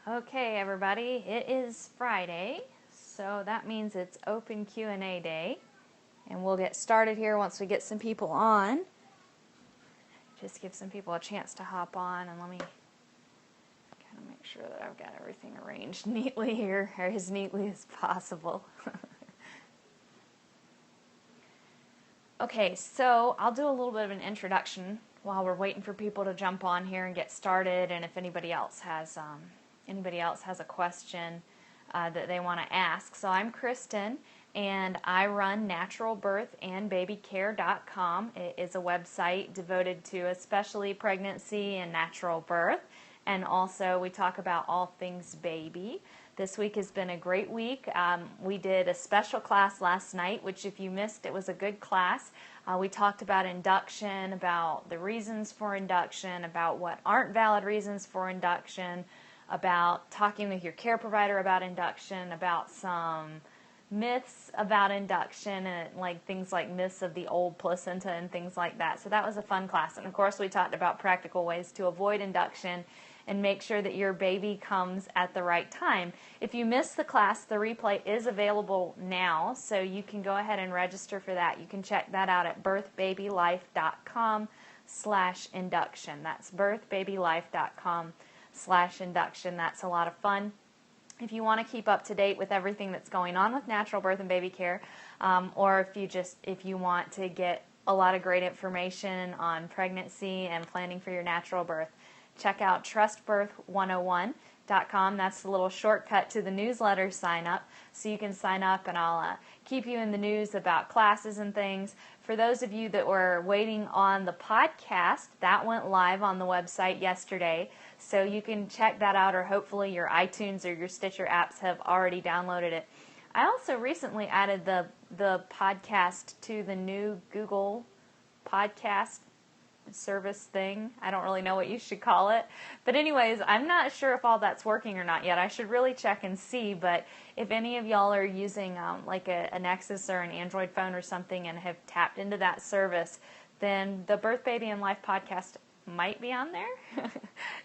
Okay, everybody, it is Friday, so that means it's open Q&A day, and we'll get started here once we get some people on. Just give some people a chance to hop on, and let me kind of make sure that I've got everything arranged neatly here, or as neatly as possible. Okay, so I'll do a little bit of an introduction while we're waiting for people to jump on here and get started, and if anybody else has a question that they want to ask. So I'm Kristen, and I run naturalbirthandbabycare.com. It is a website devoted to especially pregnancy and natural birth, and also we talk about all things baby. This week has been a great week. We did a special class last night, which if you missed, it was a good class. We talked about induction, about the reasons for induction, about what aren't valid reasons for induction, about talking with your care provider about induction, about some myths about induction, and like things like myths of the old placenta and things like that. So that was a fun class. And of course we talked about practical ways to avoid induction and make sure that your baby comes at the right time. If you missed the class, the replay is available now, so you can go ahead and register for that. You can check that out at birthbabylife.com/induction. That's birthbabylife.com/induction. That's a lot of fun. If you want to keep up to date with everything that's going on with natural birth and baby care, or if you want to get a lot of great information on pregnancy and planning for your natural birth, check out trustbirth101.com. That's the little shortcut to the newsletter sign up. So you can sign up and I'll keep you in the news about classes and things. For those of you that were waiting on the podcast, that went live on the website yesterday. So you can check that out, or hopefully your iTunes or your Stitcher apps have already downloaded it. I also recently added the podcast to the new Google podcast service thing. I don't really know what you should call it. But anyways, I'm not sure if all that's working or not yet. I should really check and see. But if any of y'all are using like a Nexus or an Android phone or something and have tapped into that service, then the Birth, Baby, and Life podcast might be on there.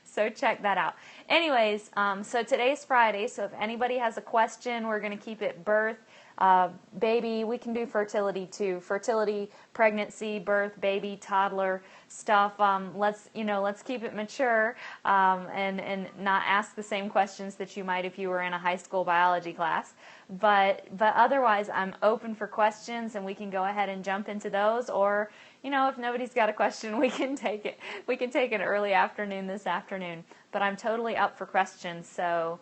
So check that out. Anyways, so today's Friday, so if anybody has a question, we're going to keep it birth, baby. We can do fertility too. Fertility, pregnancy, birth, baby, toddler stuff. Let's keep it mature and not ask the same questions that you might if you were in a high school biology class. But otherwise, I'm open for questions, and we can go ahead and jump into those. Or if nobody's got a question, we can take it. We can take an early afternoon this afternoon. But I'm totally up for questions, so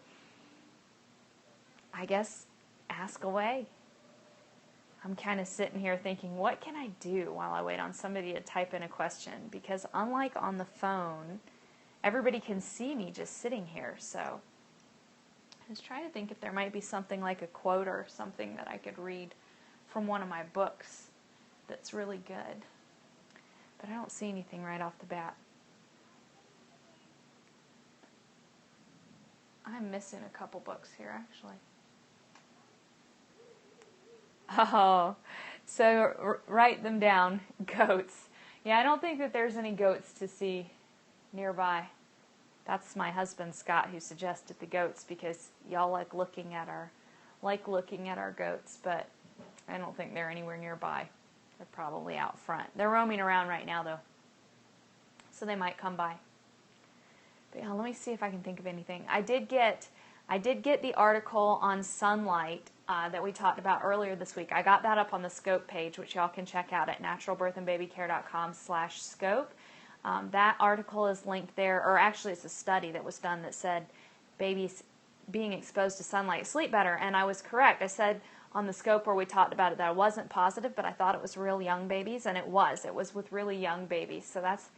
I guess ask away. I'm kind of sitting here thinking, what can I do while I wait on somebody to type in a question? Because unlike on the phone, everybody can see me just sitting here. So I was trying to think if there might be something like a quote or something that I could read from one of my books that's really good. But I don't see anything right off the bat. I'm missing a couple books here, actually. Oh, so write them down. Goats. Yeah, I don't think that there's any goats to see nearby. That's my husband, Scott, who suggested the goats, because y'all like looking at our goats, but I don't think they're anywhere nearby. They're probably out front. They're roaming around right now, though, so they might come by. But yeah, let me see if I can think of anything. I did get the article on sunlight that we talked about earlier this week. I got that up on the Scope page, which y'all can check out at naturalbirthandbabycare.com/scope. That article is linked there, or actually it's a study that was done that said babies being exposed to sunlight sleep better, and I was correct. I said on the Scope where we talked about it that I wasn't positive, but I thought it was real young babies, and it was with really young babies. So that's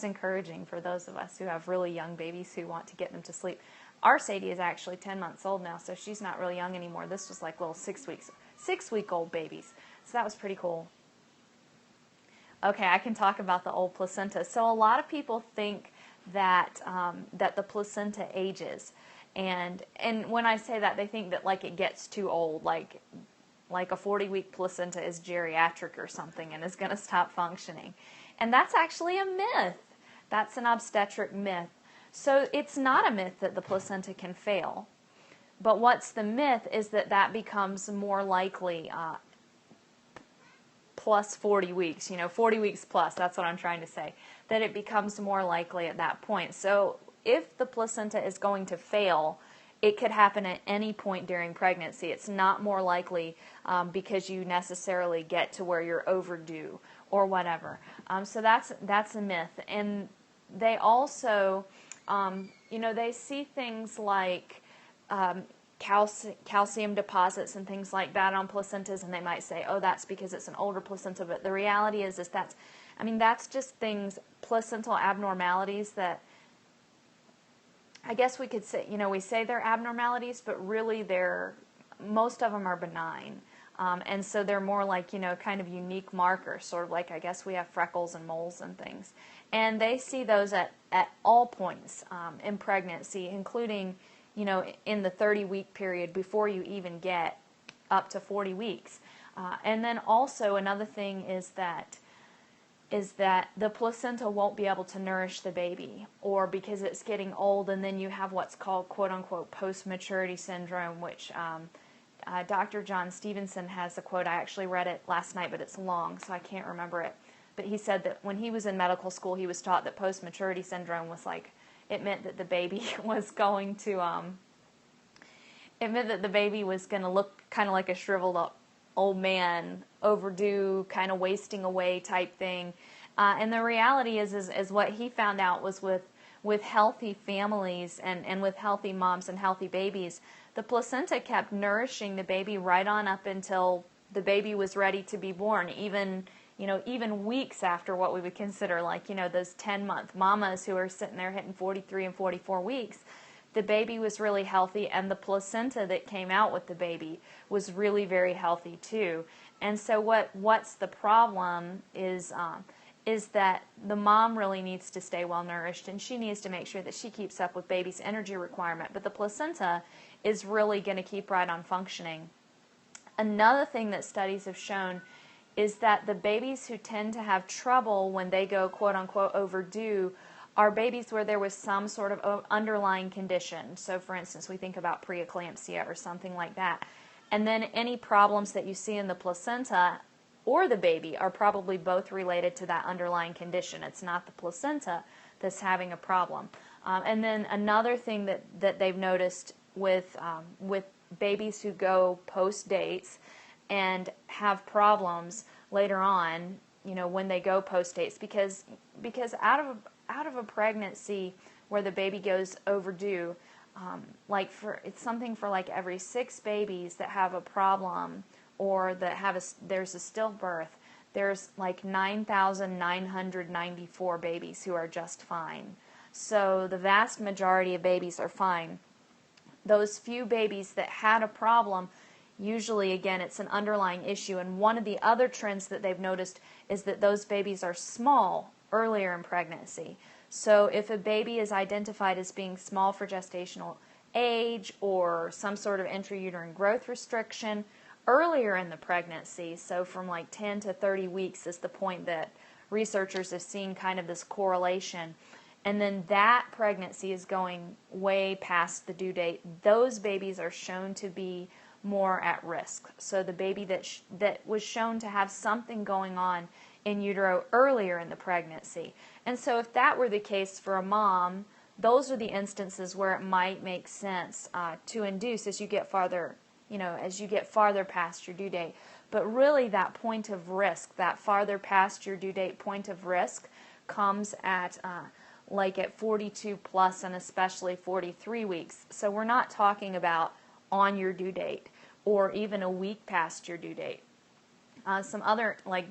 encouraging for those of us who have really young babies who want to get them to sleep. Our Sadie is actually 10 months old now, so she's not really young anymore. This was like little 6-week-old babies. So that was pretty cool. Okay, I can talk about the old placenta. So a lot of people think that that the placenta ages. And when I say that, they think that like it gets too old, like a 40-week placenta is geriatric or something and is going to stop functioning. And that's actually a myth. That's an obstetric myth. So it's not a myth that the placenta can fail. But what's the myth is that that becomes more likely plus 40 weeks, 40 weeks plus, that's what I'm trying to say, that it becomes more likely at that point. So if the placenta is going to fail, it could happen at any point during pregnancy. It's not more likely because you necessarily get to where you're overdue or whatever. So that's a myth. And they also, they see things like calcium deposits and things like that on placentas, and they might say, oh, that's because it's an older placenta. But the reality is that's just things, placental abnormalities that I guess we could say, we say they're abnormalities, but really most of them are benign. And so they're more like, kind of unique markers, sort of like I guess we have freckles and moles and things. And they see those at all points in pregnancy, including, in the 30-week period before you even get up to 40 weeks. And then also another thing is that the placenta won't be able to nourish the baby, or because it's getting old, and then you have what's called quote-unquote post-maturity syndrome, which Dr. John Stevenson has a quote. I actually read it last night, but it's long, so I can't remember it. But he said that when he was in medical school, he was taught that post-maturity syndrome was like, it meant that the baby was going to, look kind of like a shriveled up old man, overdue, kind of wasting away type thing. And the reality is what he found out was with healthy families and with healthy moms and healthy babies, the placenta kept nourishing the baby right on up until the baby was ready to be born, even weeks after what we would consider like, those 10-month mamas who are sitting there hitting 43 and 44 weeks. The baby was really healthy, and the placenta that came out with the baby was really very healthy too. And so what's the problem is that the mom really needs to stay well nourished, and she needs to make sure that she keeps up with baby's energy requirement, but the placenta is really going to keep right on functioning. Another thing that studies have shown is that the babies who tend to have trouble when they go quote-unquote overdue are babies where there was some sort of underlying condition. So for instance, we think about preeclampsia or something like that. And then any problems that you see in the placenta or the baby are probably both related to that underlying condition. It's not the placenta that's having a problem. And then another thing that they've noticed with babies who go post dates and have problems later on, when they go post dates, because out of a pregnancy where the baby goes overdue, it's something for like every 6 babies that have a problem or that there's a stillbirth, there's like 9,994 babies who are just fine. So the vast majority of babies are fine. Those few babies that had a problem, usually, again, it's an underlying issue. And one of the other trends that they've noticed is that those babies are small earlier in pregnancy. So if a baby is identified as being small for gestational age or some sort of intrauterine growth restriction earlier in the pregnancy, so from like 10 to 30 weeks is the point that researchers have seen kind of this correlation, and then that pregnancy is going way past the due date, those babies are shown to be more at risk. So the baby that was shown to have something going on in utero earlier in the pregnancy. And so if that were the case for a mom, those are the instances where it might make sense to induce as you get farther, past your due date. But really that point of risk, that farther past your due date point of risk, comes at at 42 plus and especially 43 weeks. So we're not talking about on your due date or even a week past your due date. Some other, a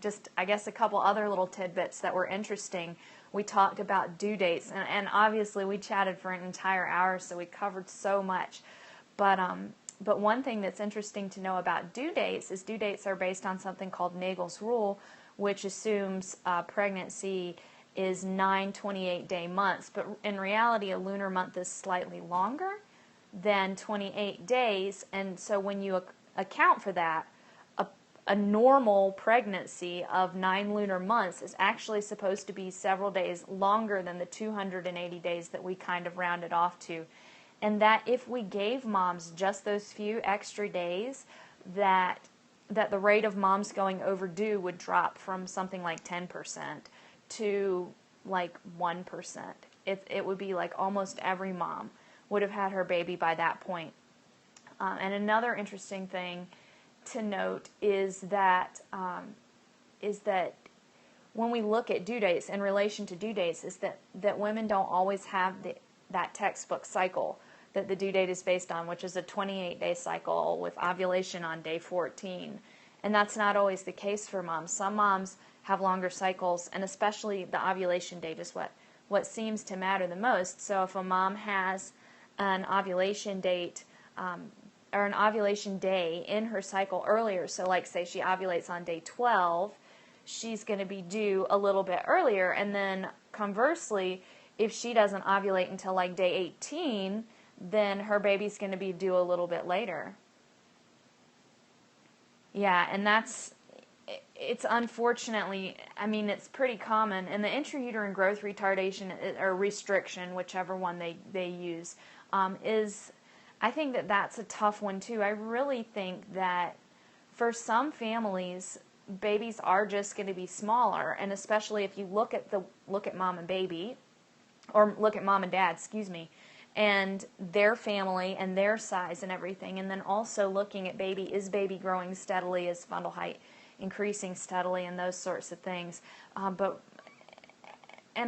couple other little tidbits that were interesting. We talked about due dates, and obviously we chatted for an entire hour, so we covered so much. But one thing that's interesting to know about due dates is due dates are based on something called Nagel's rule, which assumes pregnancy is 9 28-day months. But in reality, a lunar month is slightly longer than 28 days, and so when you account for that, a normal pregnancy of 9 lunar months is actually supposed to be several days longer than the 280 days that we kind of rounded off to. And that if we gave moms just those few extra days, that the rate of moms going overdue would drop from something like 10% to like 1%. It would be like almost every mom would have had her baby by that point. And another interesting thing to note is that when we look at due dates in relation to due dates, is that women don't always have that textbook cycle that the due date is based on, which is a 28-day cycle with ovulation on day 14. And that's not always the case for moms. Some moms have longer cycles, and especially the ovulation date is what seems to matter the most. So if a mom has an ovulation date or an ovulation day in her cycle earlier, so like say she ovulates on day 12, she's going to be due a little bit earlier. And then conversely, if she doesn't ovulate until like day 18, then her baby's going to be due a little bit later. Yeah, and it's unfortunately, I mean, it's pretty common. And the intrauterine growth retardation or restriction, whichever one they use, is, I think that's a tough one too. I really think that for some families, babies are just going to be smaller, and especially if you look at mom and baby, or look at mom and dad, excuse me, and their family and their size and everything, and then also looking at baby, is baby growing steadily, is fundal height increasing steadily, and those sorts of things. And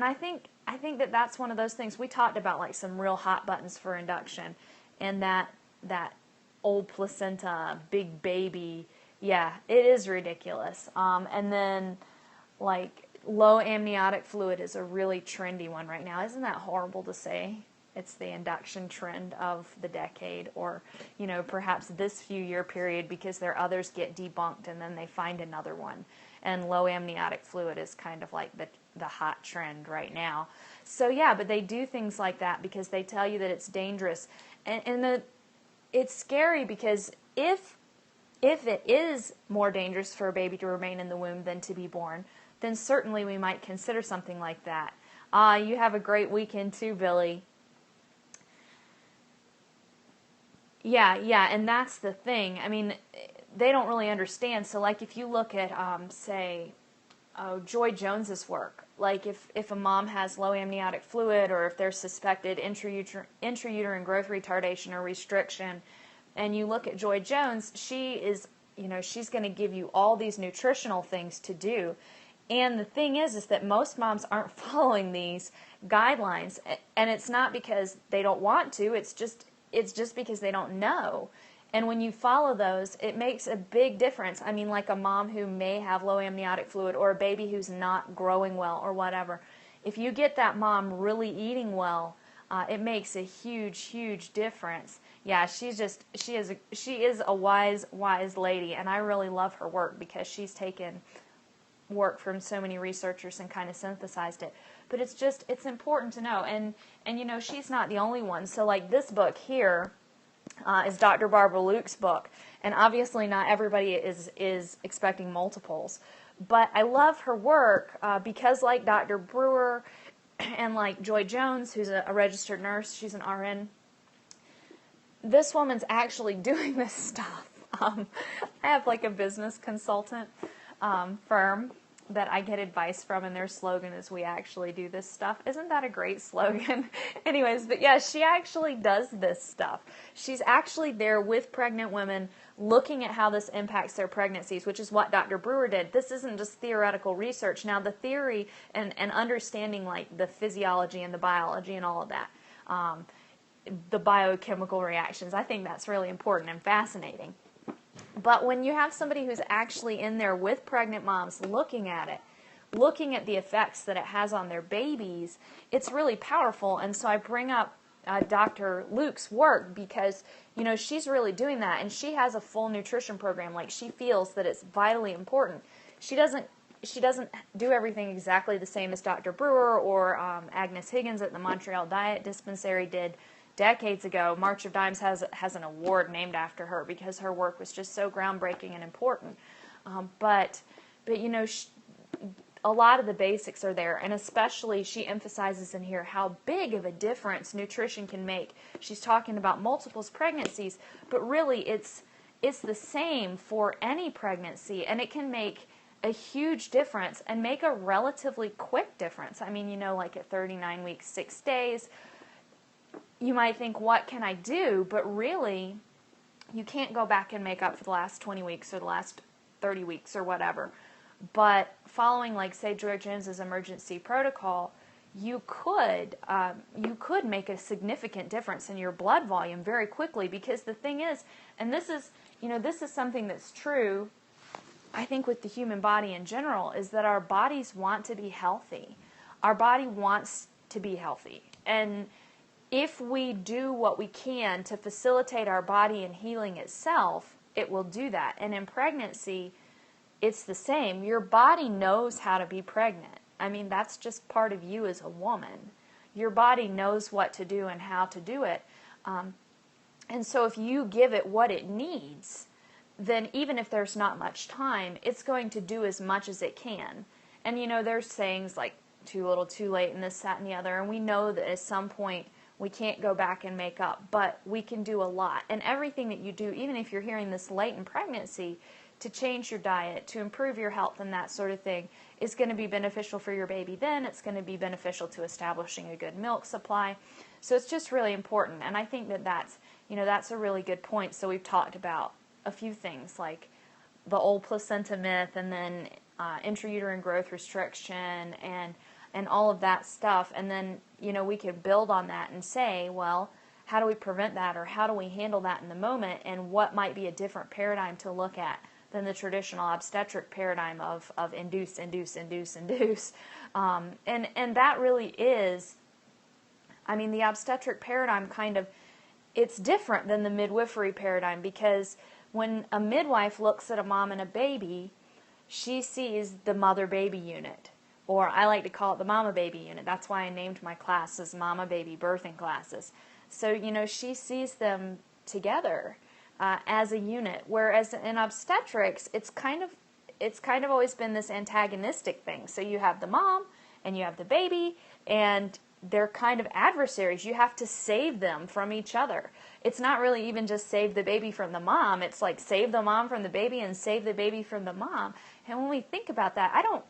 I think that's one of those things. We talked about like some real hot buttons for induction, and that old placenta, big baby, yeah, it is ridiculous. And then like low amniotic fluid is a really trendy one right now. Isn't that horrible to say? It's the induction trend of the decade, or, perhaps this few year period, because their others get debunked and then they find another one. And low amniotic fluid is kind of like the hot trend right now. So yeah, but they do things like that because they tell you that it's dangerous. And it's scary because if it is more dangerous for a baby to remain in the womb than to be born, then certainly we might consider something like that. You have a great weekend too, Billy. Yeah, and that's the thing. I mean, they don't really understand. So, like, if you look at, say, Joy Jones's work, like if a mom has low amniotic fluid, or if there's suspected intrauterine growth retardation or restriction, and you look at Joy Jones, she is, she's going to give you all these nutritional things to do. And the thing is that most moms aren't following these guidelines, and it's not because they don't want to, it's just because they don't know. And when you follow those, it makes a big difference. I mean, like a mom who may have low amniotic fluid, or a baby who's not growing well, or whatever. If you get that mom really eating well, it makes a huge, huge difference. Yeah, she is a wise lady, and I really love her work because she's taken work from so many researchers and kind of synthesized it. But it's important to know. And she's not the only one. So like this book here is Dr. Barbara Luke's book. And obviously not everybody is expecting multiples. But I love her work because like Dr. Brewer and like Joy Jones, who's a registered nurse, she's an RN, this woman's actually doing this stuff. I have like a business consultant firm that I get advice from, and their slogan is, "We actually do this stuff." Isn't that a great slogan? Anyways, but yeah, she actually does this stuff. She's actually there with pregnant women looking at how this impacts their pregnancies, which is what Dr. Brewer did. This isn't just theoretical research. Now, the theory and understanding like the physiology and the biology and all of that, the biochemical reactions, I think that's really important and fascinating. But when you have somebody who's actually in there with pregnant moms looking at it, looking at the effects that it has on their babies, it's really powerful. And so I bring up Dr. Luke's work because, she's really doing that. And she has a full nutrition program. Like, she feels that it's vitally important. She doesn't do everything exactly the same as Dr. Brewer or Agnes Higgins at the Montreal Diet Dispensary did decades ago. March of Dimes has an award named after her because her work was just so groundbreaking and important. But a lot of the basics are there, and especially she emphasizes in here how big of a difference nutrition can make. She's talking about multiples pregnancies, but really it's the same for any pregnancy, and it can make a huge difference and make a relatively quick difference. I mean, like at 39 weeks, 6 days, you might think, what can I do? But really, you can't go back and make up for the last 20 weeks or the last 30 weeks or whatever. But following, like, say, Joy Jones's emergency protocol, you could make a significant difference in your blood volume very quickly, because the thing is, and this is something that's true, I think, with the human body in general, is that our bodies want to be healthy. Our body wants to be healthy. And if we do what we can to facilitate our body in healing itself, it will do that. And in pregnancy, it's the same. Your body knows how to be pregnant. I mean, that's just part of you as a woman. Your body knows what to do and how to do it. And so if you give it what it needs, then even if there's not much time, it's going to do as much as it can. And, there's sayings like too little, too late, and this, that, and the other. And we know that at some point we can't go back and make up, but we can do a lot. And everything that you do, even if you're hearing this late in pregnancy, to change your diet, to improve your health and that sort of thing, is going to be beneficial for your baby then. It's going to be beneficial to establishing a good milk supply. So it's just really important. And I think that that's a really good point. So we've talked about a few things like the old placenta myth, and then intrauterine growth restriction, and all of that stuff. And then, we could build on that and say, well, how do we prevent that, or how do we handle that in the moment, and what might be a different paradigm to look at than the traditional obstetric paradigm of induce. And that really is, the obstetric paradigm it's different than the midwifery paradigm, because when a midwife looks at a mom and a baby, she sees the mother-baby unit, or I like to call it the mama-baby unit. That's why I named my classes Mama-Baby Birthing Classes. So, she sees them together as a unit, whereas in obstetrics, it's kind of always been this antagonistic thing. So you have the mom and you have the baby, and they're kind of adversaries. You have to save them from each other. It's not really even just save the baby from the mom. It's like save the mom from the baby and save the baby from the mom. And when we think about that, I don't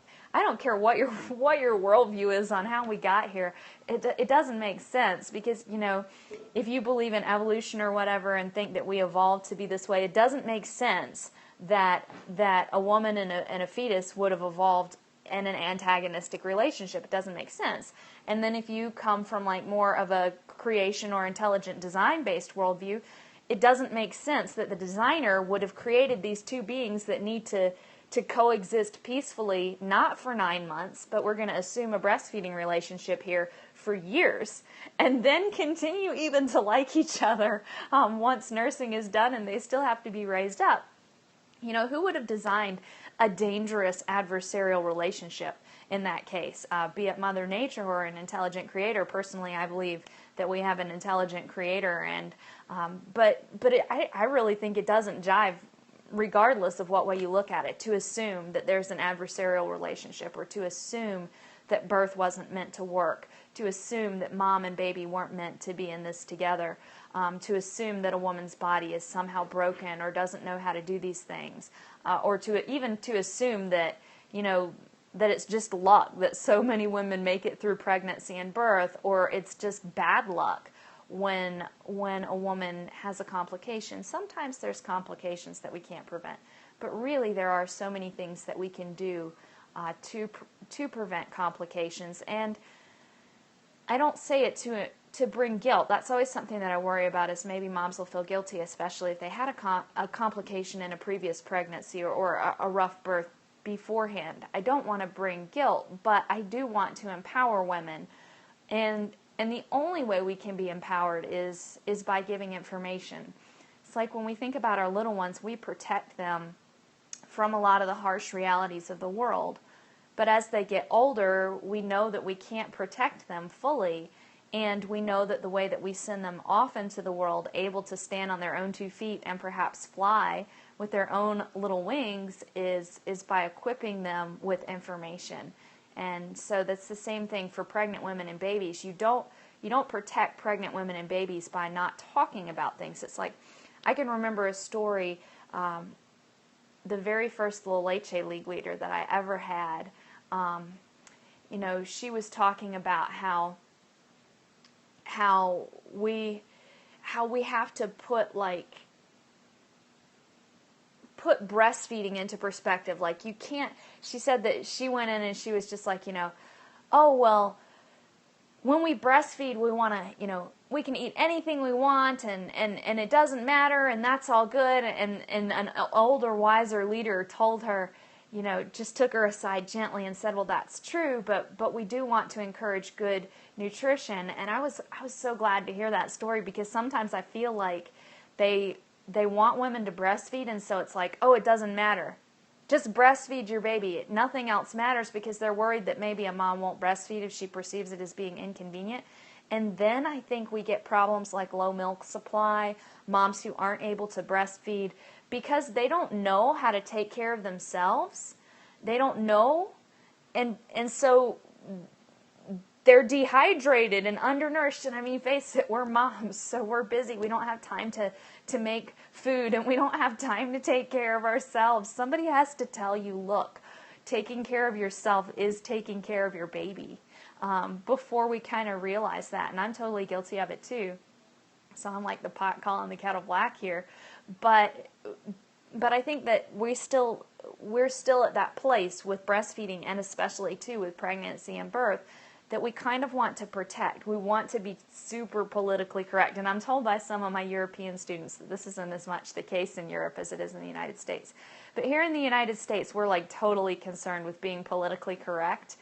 care what your worldview is on how we got here. It doesn't make sense, because if you believe in evolution or whatever and think that we evolved to be this way, it doesn't make sense that a woman and a fetus would have evolved in an antagonistic relationship. It doesn't make sense. And then if you come from like more of a creation or intelligent design based worldview, it doesn't make sense that the designer would have created these two beings that need to coexist peacefully, not for 9 months, but we're going to assume a breastfeeding relationship here for years, and then continue even to like each other once nursing is done and they still have to be raised up. Who would have designed a dangerous adversarial relationship in that case, be it Mother Nature or an intelligent creator? Personally, I believe that we have an intelligent creator, and I really think it doesn't jive, regardless of what way you look at it, to assume that there's an adversarial relationship, or to assume that birth wasn't meant to work, to assume that mom and baby weren't meant to be in this together, to assume that a woman's body is somehow broken or doesn't know how to do these things, or to assume that, that it's just luck that so many women make it through pregnancy and birth, or it's just bad luck when a woman has a complication. Sometimes there's complications that we can't prevent, but really there are so many things that we can do to prevent complications. And I don't say it to bring guilt. That's always something that I worry about, is maybe moms will feel guilty, especially if they had a complication in a previous pregnancy or a rough birth beforehand. I don't want to bring guilt, but I do want to empower women. And the only way we can be empowered is by giving information. It's like when we think about our little ones, we protect them from a lot of the harsh realities of the world. But as they get older, we know that we can't protect them fully, and we know that the way that we send them off into the world, able to stand on their own 2 feet and perhaps fly with their own little wings is by equipping them with information. And so that's the same thing for pregnant women and babies. You don't protect pregnant women and babies by not talking about things. It's like, I can remember a story, the very first La Leche League leader that I ever had, she was talking about how we have to put breastfeeding into perspective. Like, you can't, she said that she went in and she was just like, oh, well, when we breastfeed, we want to, we can eat anything we want and it doesn't matter and that's all good. And an older, wiser leader told her, just took her aside gently and said, well, that's true, but we do want to encourage good nutrition. And I was so glad to hear that story, because sometimes I feel like they want women to breastfeed, and so it's like, oh, it doesn't matter. Just breastfeed your baby. Nothing else matters, because they're worried that maybe a mom won't breastfeed if she perceives it as being inconvenient. And then I think we get problems like low milk supply, moms who aren't able to breastfeed because they don't know how to take care of themselves. They don't know. And so they're dehydrated and undernourished. And I mean, face it, we're moms, so we're busy. We don't have time to make food, and we don't have time to take care of ourselves. Somebody has to tell you, look, taking care of yourself is taking care of your baby, before we kind of realize that. And I'm totally guilty of it too. So I'm like the pot calling the kettle black here. But I think that we're still at that place with breastfeeding, and especially too with pregnancy and birth, that we kind of want to protect. We want to be super politically correct. And I'm told by some of my European students that this isn't as much the case in Europe as it is in the United States. But here in the United States, we're like totally concerned with being politically correct.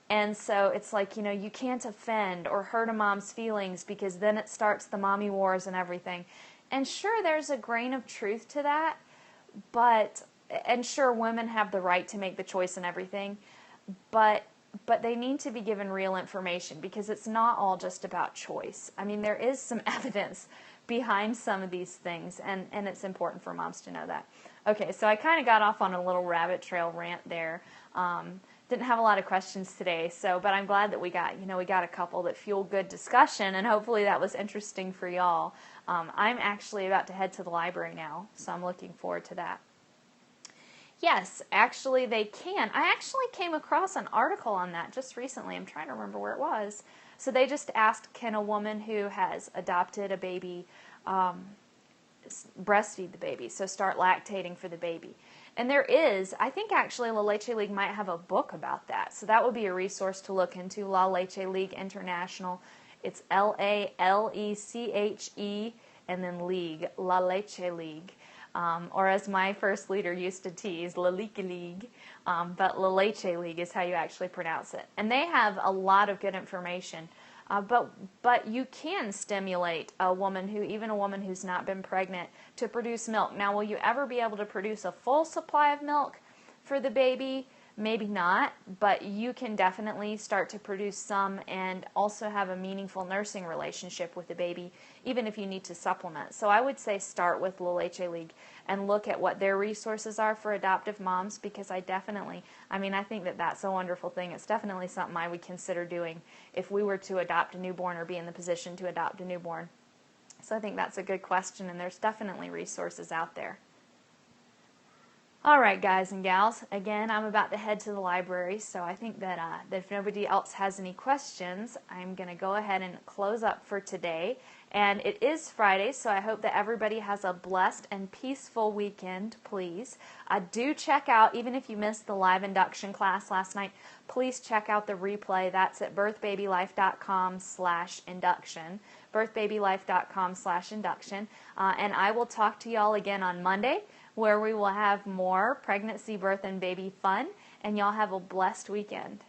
And so it's like, you can't offend or hurt a mom's feelings, because then it starts the mommy wars and everything. And sure, there's a grain of truth to that, and sure, women have the right to make the choice and everything, but they need to be given real information, because it's not all just about choice. I mean, there is some evidence behind some of these things, and it's important for moms to know that. Okay, so I kind of got off on a little rabbit trail rant there. Didn't have a lot of questions today, but I'm glad that we got a couple that fueled good discussion, and hopefully that was interesting for y'all. I'm actually about to head to the library now, so I'm looking forward to that. Yes, actually they can. I actually came across an article on that just recently. I'm trying to remember where it was. So they just asked, can a woman who has adopted a baby breastfeed the baby, so start lactating for the baby? And there is, I think actually La Leche League might have a book about that. So that would be a resource to look into, La Leche League International. It's L-A-L-E-C-H-E and then League, La Leche League. Or as my first leader used to tease, La Leche League. But La Leche League is how you actually pronounce it. And they have a lot of good information. But you can stimulate even a woman who's not been pregnant, to produce milk. Now, will you ever be able to produce a full supply of milk for the baby? Maybe not, but you can definitely start to produce some and also have a meaningful nursing relationship with the baby, even if you need to supplement. So I would say start with La Leche League and look at what their resources are for adoptive moms, because I think that that's a wonderful thing. It's definitely something I would consider doing if we were to adopt a newborn or be in the position to adopt a newborn. So I think that's a good question, and there's definitely resources out there. All right, guys and gals, again, I'm about to head to the library, so I think that if nobody else has any questions, I'm going to go ahead and close up for today. And it is Friday, so I hope that everybody has a blessed and peaceful weekend, please. Do check out, even if you missed the live induction class last night, please check out the replay. That's at birthbabylife.com/induction, birthbabylife.com/induction. And I will talk to y'all again on Monday, where we will have more pregnancy, birth, and baby fun, and y'all have a blessed weekend.